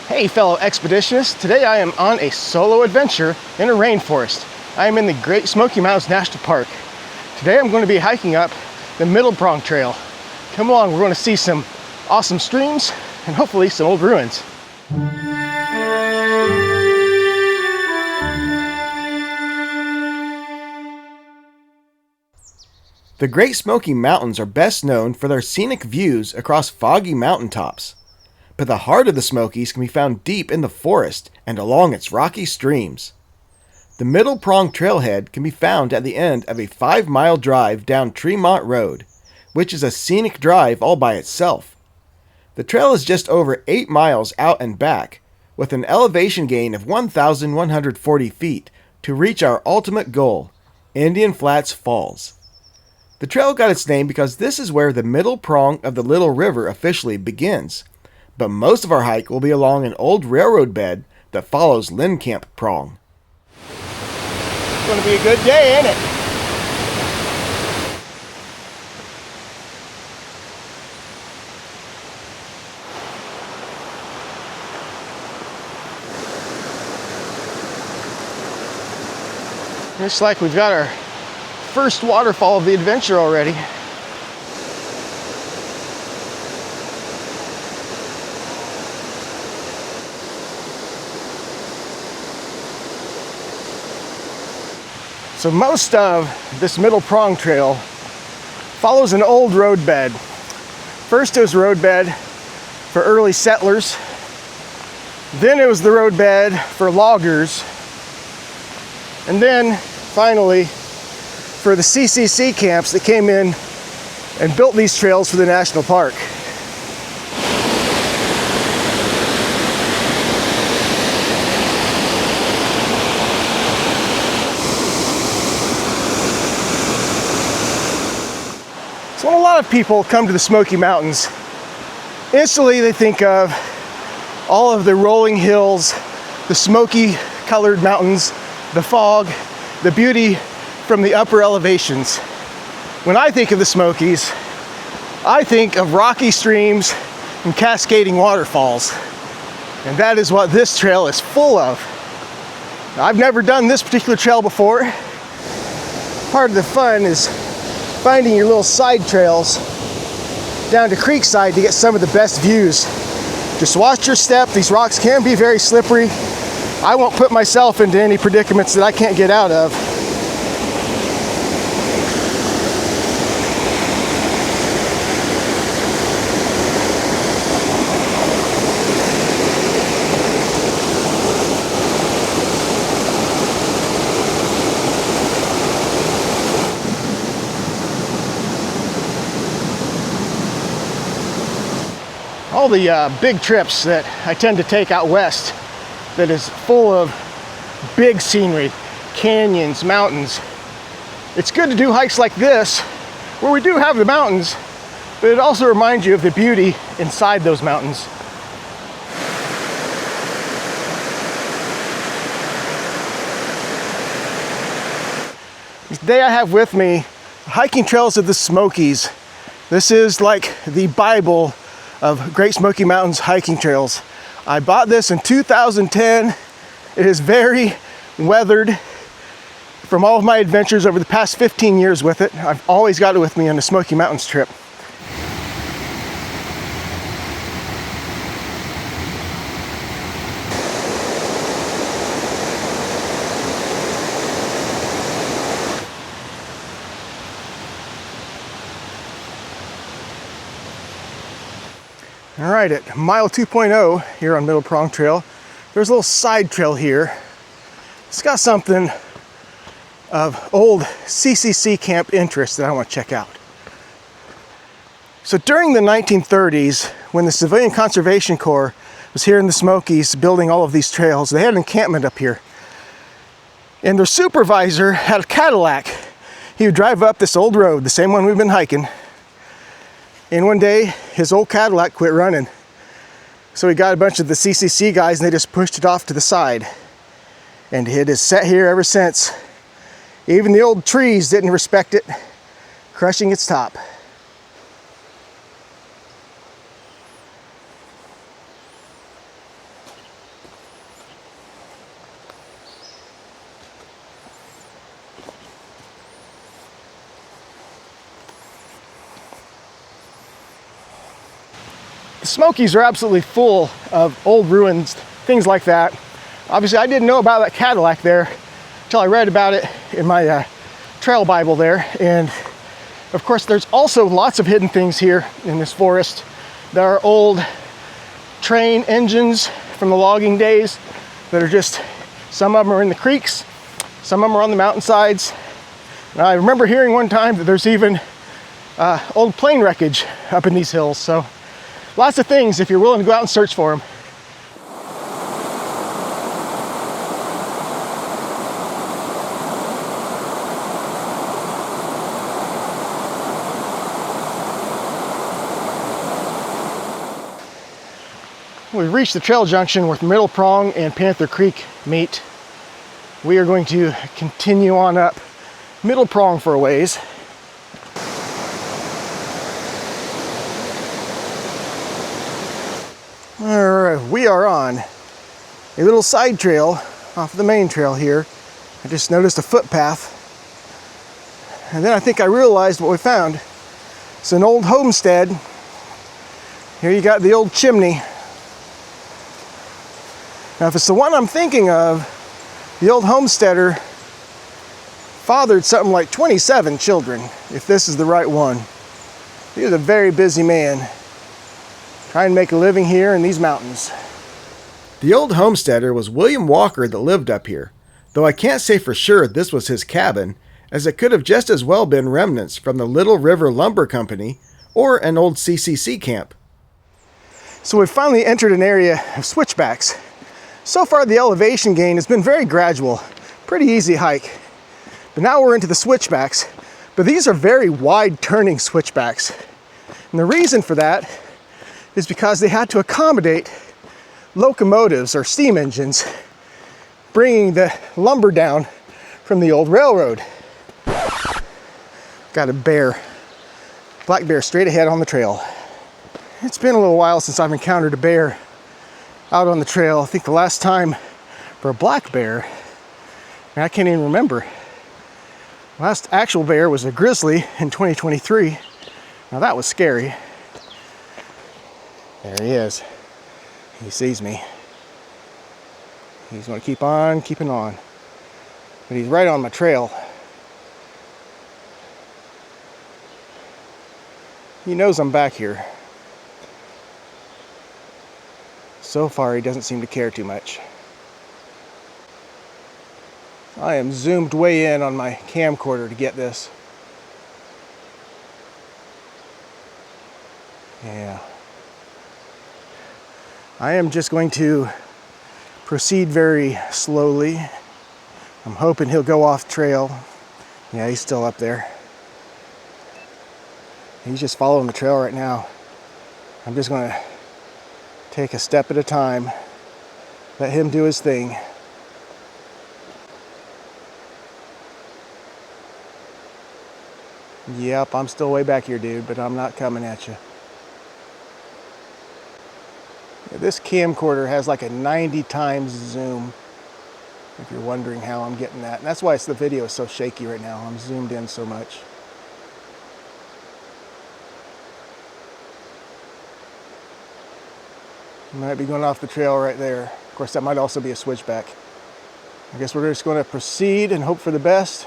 Hey fellow expeditionists, today I am on a solo adventure in a rainforest. I am in the Great Smoky Mountains National Park. Today I'm going to be hiking up the Middle Prong Trail. Come along, we're going to see some awesome streams and hopefully some old ruins. The Great Smoky Mountains are best known for their scenic views across foggy mountaintops. But the heart of the Smokies can be found deep in the forest and along its rocky streams. The Middle Prong Trailhead can be found at the end of a 5-mile drive down Tremont Road, which is a scenic drive all by itself. The trail is just over 8 miles out and back, with an elevation gain of 1,140 feet to reach our ultimate goal, Indian Flats Falls. The trail got its name because this is where the middle prong of the Little River officially begins, but most of our hike will be along an old railroad bed that follows Lynn Prong. It's going to be a good day, ain't it? Looks like we've got our first waterfall of the adventure already. So most of this Middle Prong Trail follows an old roadbed. First it was a roadbed for early settlers, then it was the roadbed for loggers, and then finally for the CCC camps that came in and built these trails for the national park. So when a lot of people come to the Smoky Mountains, instantly they think of all of the rolling hills, the smoky colored mountains, the fog, the beauty from the upper elevations. When I think of the Smokies, I think of rocky streams and cascading waterfalls. And that is what this trail is full of. Now, I've never done this particular trail before. Part of the fun is finding your little side trails down to creekside to get some of the best views. Just watch your step. These rocks can be very slippery. I won't put myself into any predicaments that I can't get out of. All the big trips that I tend to take out west that is full of big scenery, canyons, mountains. It's good to do hikes like this where we do have the mountains, but it also reminds you of the beauty inside those mountains. Today I have with me hiking trails of the Smokies. This is like the Bible of Great Smoky Mountains hiking trails. I bought this in 2010. It is very weathered from all of my adventures over the past 15 years with it. I've always got it with me on a Smoky Mountains trip. All right, at mile 2.0 here on Middle Prong Trail, there's a little side trail here. It's got something of old CCC camp interest that I want to check out. So during the 1930s, when the Civilian Conservation Corps was here in the Smokies building all of these trails, they had an encampment up here. And their supervisor had a Cadillac. He would drive up this old road, the same one we've been hiking. And one day, his old Cadillac quit running. So he got a bunch of the CCC guys and they just pushed it off to the side. And it has sat here ever since. Even the old trees didn't respect it, crushing its top. The Smokies are absolutely full of old ruins, things like that. Obviously, I didn't know about that Cadillac there until I read about it in my trail Bible there. And of course, there's also lots of hidden things here in this forest. There are old train engines from the logging days that are just, some of them are in the creeks, some of them are on the mountainsides. And I remember hearing one time that there's even old plane wreckage up in these hills. So lots of things if you're willing to go out and search for them. We've reached the trail junction where Middle Prong and Panther Creek meet. We are going to continue on up Middle Prong for a ways. Alright, we are on a little side trail off of the main trail here. I just noticed a footpath. And then I think I realized what we found. It's an old homestead. Here you got the old chimney. Now, if it's the one I'm thinking of, the old homesteader fathered something like 27 children, if this is the right one. He was a very busy man, trying to make a living here in these mountains. The old homesteader was William Walker that lived up here, though I can't say for sure this was his cabin, as it could have just as well been remnants from the Little River Lumber Company or an old CCC camp. So we've finally entered an area of switchbacks. So far, the elevation gain has been very gradual, pretty easy hike. But now we're into the switchbacks, but these are very wide turning switchbacks. And the reason for that is because they had to accommodate locomotives or steam engines, bringing the lumber down from the old railroad. Got a bear, black bear straight ahead on the trail. It's been a little while since I've encountered a bear out on the trail. I think the last time for a black bear, I can't even remember. Last actual bear was a grizzly in 2023. Now that was scary. There he is. He sees me. He's going to keep on keeping on. But he's right on my trail. He knows I'm back here. So far, he doesn't seem to care too much. I am zoomed way in on my camcorder to get this. Yeah. I am just going to proceed very slowly. I'm hoping he'll go off trail. Yeah, he's still up there. He's just following the trail right now. I'm just going to take a step at a time. Let him do his thing. Yep, I'm still way back here, dude, but I'm not coming at you. This camcorder has like a 90 times zoom, if you're wondering how I'm getting that. And that's why the video is so shaky right now. I'm zoomed in so much. Might be going off the trail right there. Of course, that might also be a switchback. I guess we're just going to proceed and hope for the best.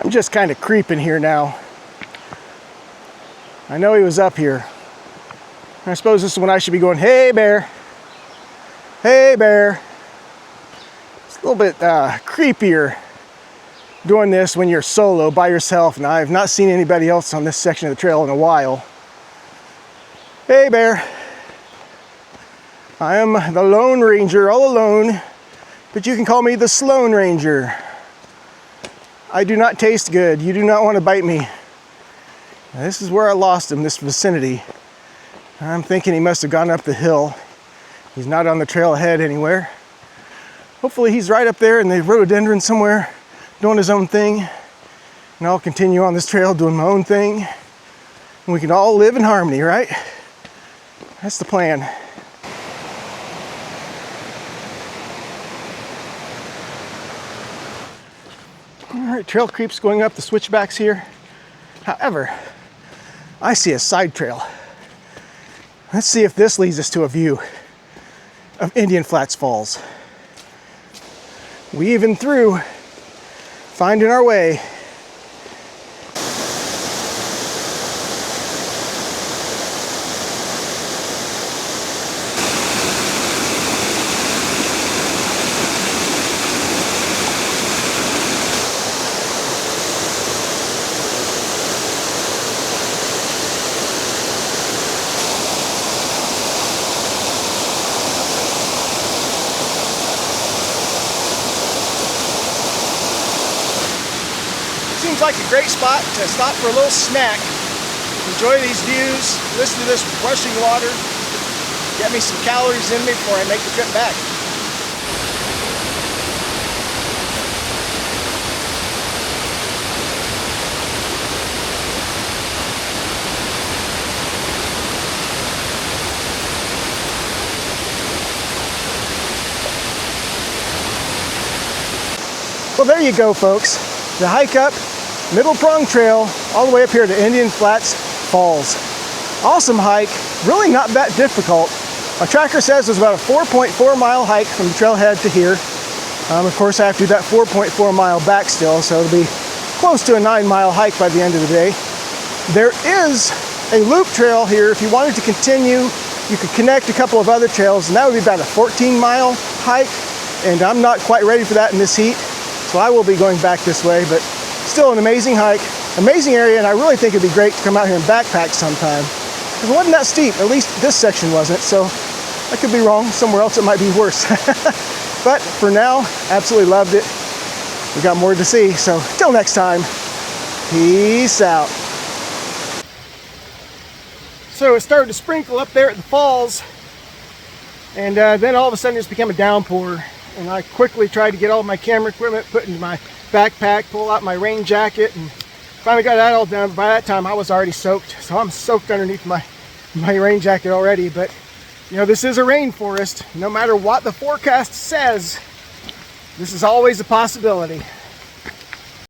I'm just kind of creeping here now. I know he was up here. I suppose this is when I should be going, hey bear, hey bear. It's a little bit creepier doing this when you're solo by yourself, and I've not seen anybody else on this section of the trail in a while. Hey bear. I am the Lone Ranger, all alone, but you can call me the Sloan Ranger. I do not taste good. You do not want to bite me. Now, this is where I lost him, this vicinity. I'm thinking he must have gone up the hill. He's not on the trail ahead anywhere. Hopefully he's right up there in the rhododendron somewhere, doing his own thing. And I'll continue on this trail doing my own thing. And we can all live in harmony, right? That's the plan. Alright, trail creeps going up the switchbacks here. However, I see a side trail. Let's see if this leads us to a view of Indian Flats Falls. Weaving through, finding our way. Seems like a great spot to stop for a little snack, enjoy these views, listen to this rushing water, get me some calories in me before I make the trip back. Well, there you go, folks. The hike up Middle Prong Trail all the way up here to Indian Flats Falls. Awesome hike, really not that difficult. My tracker says it's about a 4.4 mile hike from the trailhead to here. Of course, I have to do that 4.4 mile back still, so it'll be close to a 9-mile hike by the end of the day. There is a loop trail here. If you wanted to continue, you could connect a couple of other trails, and that would be about a 14-mile hike, and I'm not quite ready for that in this heat, so I will be going back this way, but still an amazing hike, amazing area, and I really think it'd be great to come out here and backpack sometime. It wasn't that steep, at least this section wasn't, so I could be wrong. Somewhere else it might be worse. But for now, absolutely loved it. We got more to see, so till next time, peace out. So it started to sprinkle up there at the falls, and then all of a sudden it just became a downpour, and I quickly tried to get all of my camera equipment put into my backpack, pull out my rain jacket, and finally got that all done. By that time I was already soaked, so I'm soaked underneath my rain jacket already. But you know, this is a rainforest. No matter what the forecast says, this is always a possibility.